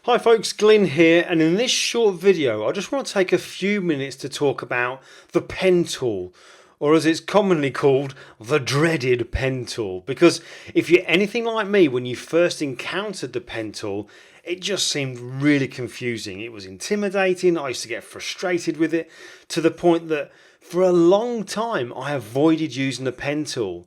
Hi folks, Glyn here, and in this short video I just want to take a few minutes to talk about the pen tool, or as it's commonly called, the dreaded pen tool. Because if you're anything like me, when you first encountered the pen tool, it just seemed really confusing. It was intimidating, I used to get frustrated with it, to the point that for a long time I avoided using the pen tool.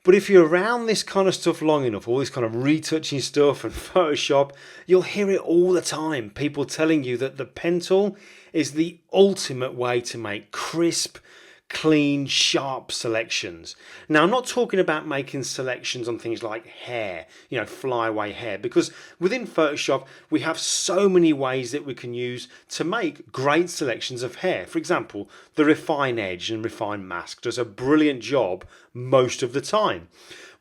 But if you're around this kind of stuff long enough, all this kind of retouching stuff and Photoshop, you'll hear it all the time. People telling you that the pen tool is the ultimate way to make crisp, clean, sharp selections. Now, I'm not talking about making selections on things like hair, flyaway hair, because within Photoshop, we have so many ways that we can use to make great selections of hair. For example, the refine edge and refine mask does a brilliant job most of the time.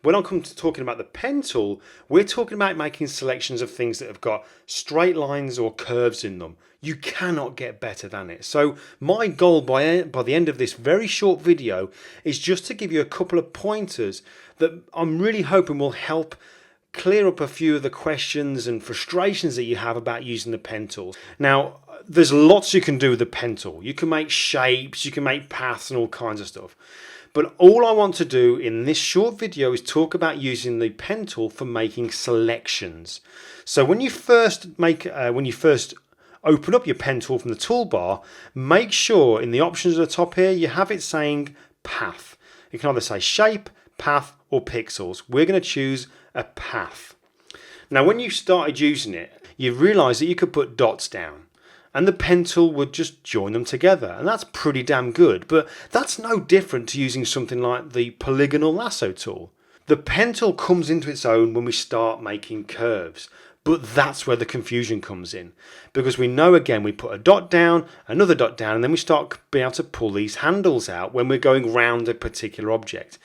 When I come to talking about the pen tool, we're talking about making selections of things that have got straight lines or curves in them. You cannot get better than it. So my goal by the end of this very short video is just to give you a couple of pointers that I'm really hoping will help clear up a few of the questions and frustrations that you have about using the pen tool. Now, there's lots you can do with the pen tool. You can make shapes, you can make paths and all kinds of stuff. But all I want to do in this short video is talk about using the pen tool for making selections. So when you first open up your pen tool from the toolbar, make sure in the options at the top here you have it saying path. You can either say shape, path or pixels. We're going to choose a path. Now when you started using it, you realised that you could put dots down and the pen tool would just join them together, and that's pretty damn good. But that's no different to using something like the polygonal lasso tool. The pen tool comes into its own when we start making curves, but that's where the confusion comes in, because we know, again, we put a dot down, another dot down, and then we start being able to pull these handles out when we're going round a particular object.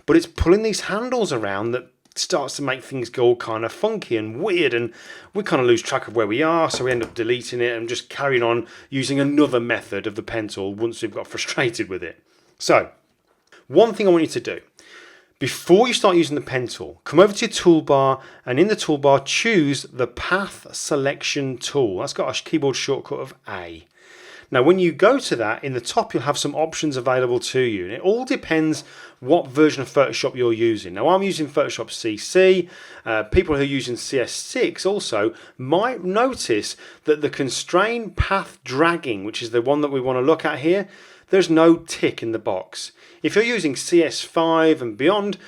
But it's pulling these handles around that starts to make things go all kind of funky and weird, and we kind of lose track of where we are, so we end up deleting it and just carrying on using another method of the pen tool once we've got frustrated with it. So one thing I want you to do before you start using the pen tool, come over to your toolbar, and in the toolbar choose the path selection tool. That's got a keyboard shortcut of A. Now when you go to that, in the top you'll have some options available to you, and it all depends what version of Photoshop you're using. Now I'm using Photoshop CC. People who are using CS6 also might notice that the constrain path dragging, which is the one that we want to look at here, there's no tick in the box. If you're using CS5 and beyond,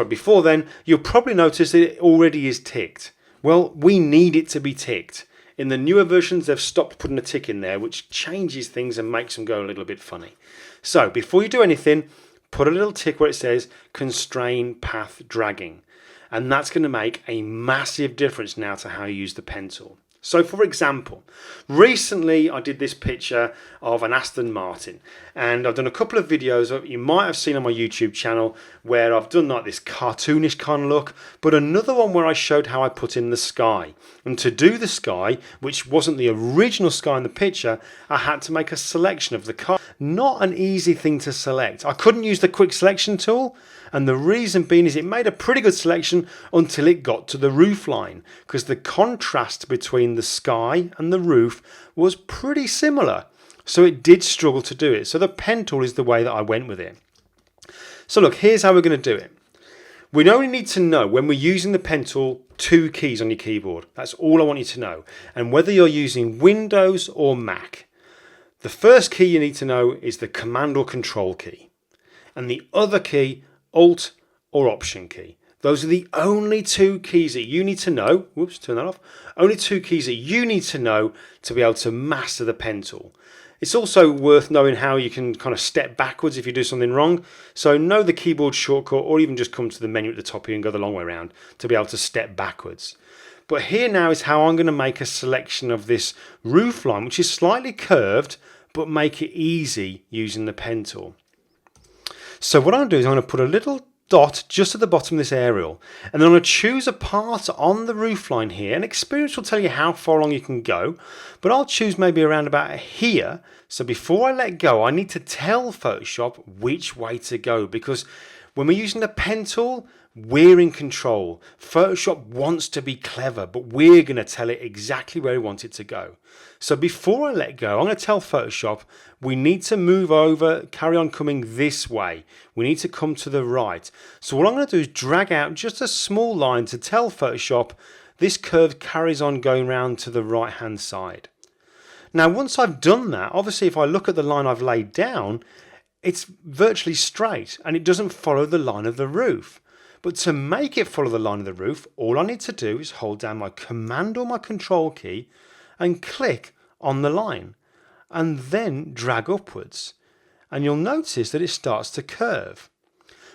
before then, you'll probably notice that it already is ticked. Well, we need it to be ticked. In the newer versions, they've stopped putting a tick in there, which changes things and makes them go a little bit funny. So before you do anything, put a little tick where it says constrain path dragging. And that's going to make a massive difference now to how you use the pen tool. So for example, recently I did this picture of an Aston Martin, and I've done a couple of videos that you might have seen on my YouTube channel where I've done like this cartoonish kind of look, but another one where I showed how I put in the sky. And to do the sky, which wasn't the original sky in the picture, I had to make a selection of the car. Not an easy thing to select. I couldn't use the quick selection tool, and the reason being is it made a pretty good selection until it got to the roof line, because the contrast between the sky and the roof was pretty similar. So it did struggle to do it. So the pen tool is the way that I went with it. So look, here's how we're going to do it. We only need to know, when we're using the pen tool, 2 keys on your keyboard. That's all I want you to know. And whether you're using Windows or Mac, the first key you need to know is the Command or Control key. And the other key, Alt or Option key. Those are the only 2 keys that you need to know. Whoops, turn that off. Only 2 keys that you need to know to be able to master the pen tool. It's also worth knowing how you can kind of step backwards if you do something wrong. So know the keyboard shortcut, or even just come to the menu at the top here and go the long way around to be able to step backwards. But here now is how I'm going to make a selection of this roof line, which is slightly curved, but make it easy using the pen tool. So what I'm going to do is I'm going to put a little dot just at the bottom of this aerial, and then I'm going to choose a part on the roofline here, and experience will tell you how far along you can go, but I'll choose maybe around about here. So before I let go, I need to tell Photoshop which way to go, because when we're using the pen tool, We're in control. Photoshop wants to be clever, but we're going to tell it exactly where we want it to go. So before I let go, I'm going to tell Photoshop we need to move over, carry on coming this way. We need to come to the right. So what I'm going to do is drag out just a small line to tell Photoshop this curve carries on going round to the right hand side. Now once I've done that, obviously if I look at the line I've laid down, it's virtually straight and it doesn't follow the line of the roof. But to make it follow the line of the roof, all I need to do is hold down my Command or my Control key and click on the line and then drag upwards. And you'll notice that it starts to curve.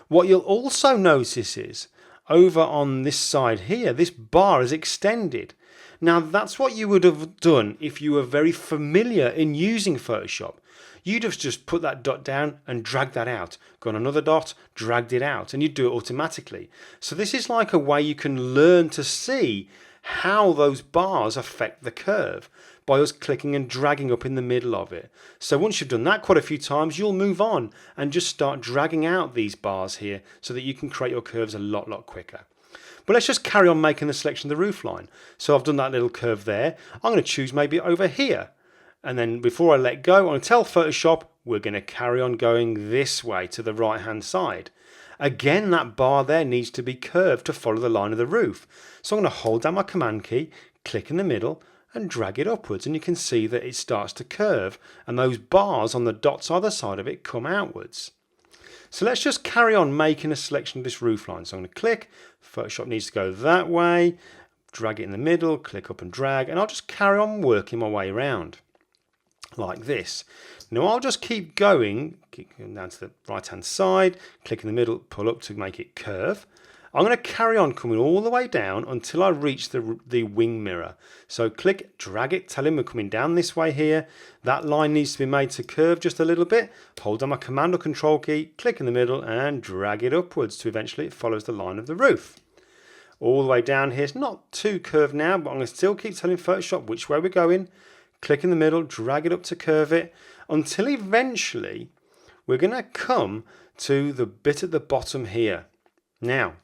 What you'll also notice is over on this side here, this bar is extended. Now that's what you would have done if you were very familiar in using Photoshop. You'd have just put that dot down and dragged that out. Gone another dot, dragged it out, and you'd do it automatically. So this is like a way you can learn to see how those bars affect the curve by us clicking and dragging up in the middle of it. So once you've done that quite a few times, you'll move on and just start dragging out these bars here so that you can create your curves a lot quicker. But let's just carry on making the selection of the roof line. So I've done that little curve there. I'm going to choose maybe over here. And then before I let go, I'm going to tell Photoshop we're going to carry on going this way to the right hand side. Again, that bar there needs to be curved to follow the line of the roof. So I'm going to hold down my Command key, click in the middle and drag it upwards. And you can see that it starts to curve and those bars on the dots either side of it come outwards. So let's just carry on making a selection of this roof line. So I'm going to click, Photoshop needs to go that way, drag it in the middle, click up and drag, and I'll just carry on working my way around like this. Now I'll just keep going down to the right hand side, click in the middle, pull up to make it curve. I'm going to carry on coming all the way down until I reach the wing mirror. So click, drag it, tell him we're coming down this way here. That line needs to be made to curve just a little bit. Hold down my Command or Control key, click in the middle and drag it upwards to eventually it follows the line of the roof. All the way down here, it's not too curved now, but I'm going to still keep telling Photoshop which way we're going. Click in the middle, drag it up to curve it until eventually we're going to come to the bit at the bottom here. Now,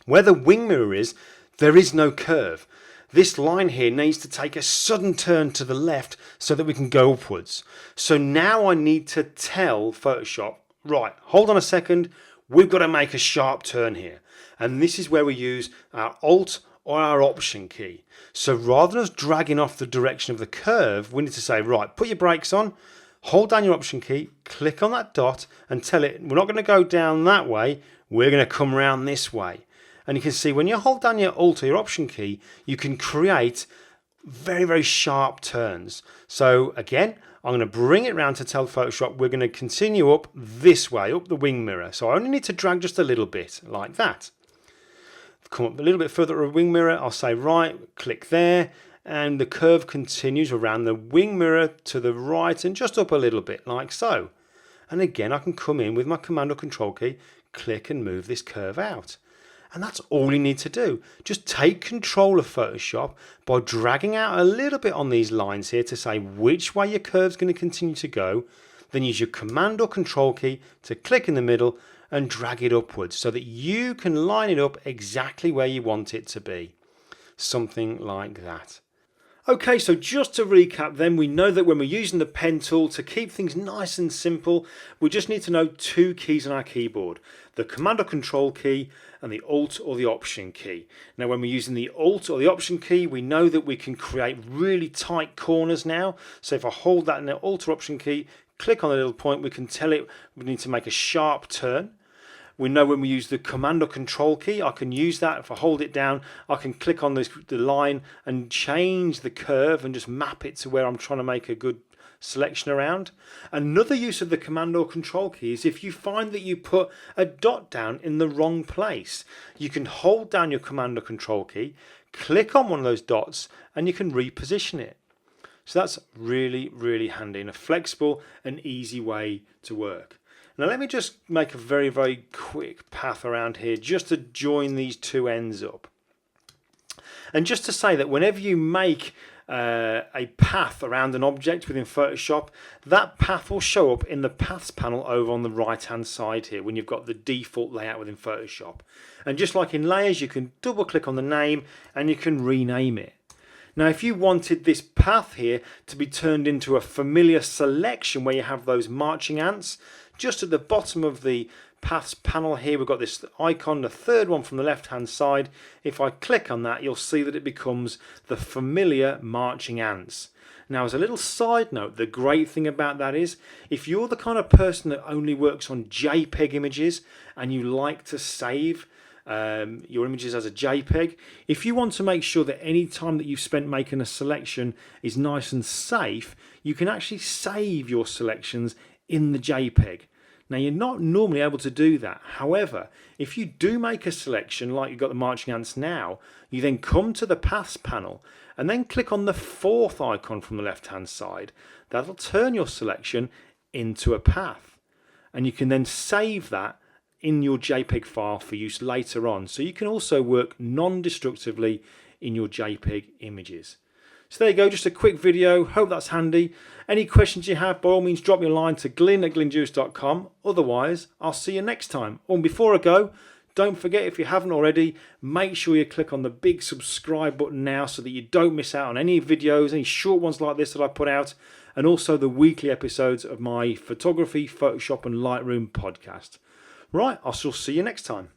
where the wing mirror is, there is no curve. This line here needs to take a sudden turn to the left so that we can go upwards. So now I need to tell Photoshop, right, hold on a second, we've got to make a sharp turn here. And this is where we use our Alt or our Option key. So rather than us dragging off the direction of the curve, we need to say, right, put your brakes on, hold down your Option key, click on that dot and tell it, we're not going to go down that way, we're going to come around this way. And you can see when you hold down your Alt or your Option key, you can create very sharp turns. So again, I'm going to bring it round to tell Photoshop we're going to continue up this way, up the wing mirror. So I only need to drag just a little bit like that. Come up a little bit further to the wing mirror, I'll say right, click there, and the curve continues around the wing mirror to the right and just up a little bit like so. And again, I can come in with my Command or Control key, click and move this curve out. And that's all you need to do. Just take control of Photoshop by dragging out a little bit on these lines here to say which way your curve's going to continue to go. Then use your Command or Control key to click in the middle and drag it upwards so that you can line it up exactly where you want it to be. Something like that. Okay, so just to recap then, we know that when we're using the pen tool to keep things nice and simple, we just need to know two keys on our keyboard, the Command or Control key and the Alt or the Option key. Now when we're using the Alt or the Option key, we know that we can create really tight corners now. So if I hold that in the Alt or Option key, click on the little point, we can tell it we need to make a sharp turn. We know when we use the Command or Control key, I can use that. If I hold it down, I can click on the line and change the curve and just map it to where I'm trying to make a good selection around. Another use of the Command or Control key is if you find that you put a dot down in the wrong place. You can hold down your Command or Control key, click on one of those dots, and you can reposition it. So that's really handy and a flexible and easy way to work. Now let me just make a very quick path around here just to join these two ends up. And just to say that whenever you make a path around an object within Photoshop, that path will show up in the Paths panel over on the right hand side here when you've got the default layout within Photoshop. And just like in Layers, you can double click on the name and you can rename it. Now if you wanted this path here to be turned into a familiar selection where you have those marching ants, just at the bottom of the Paths panel here we've got this icon, the third one from the left hand side. If I click on that, you'll see that it becomes the familiar marching ants. Now as a little side note, the great thing about that is if you're the kind of person that only works on JPEG images and you like to save your images as a JPEG, if you want to make sure that any time that you've spent making a selection is nice and safe, you can actually save your selections in the JPEG. Now you're not normally able to do that. However, if you do make a selection like you've got the marching ants now, you then come to the Paths panel and then click on the fourth icon from the left hand side. That'll turn your selection into a path. And you can then save that in your JPEG file for use later on. So you can also work non-destructively in your JPEG images. So there you go, just a quick video. Hope that's handy. Any questions you have, by all means, drop me a line to glyn@glyndewis.com. Otherwise, I'll see you next time. Oh, and before I go, don't forget, if you haven't already, make sure you click on the big subscribe button now so that you don't miss out on any videos, any short ones like this that I put out, and also the weekly episodes of my photography, Photoshop and Lightroom podcast. Right, I shall see you next time.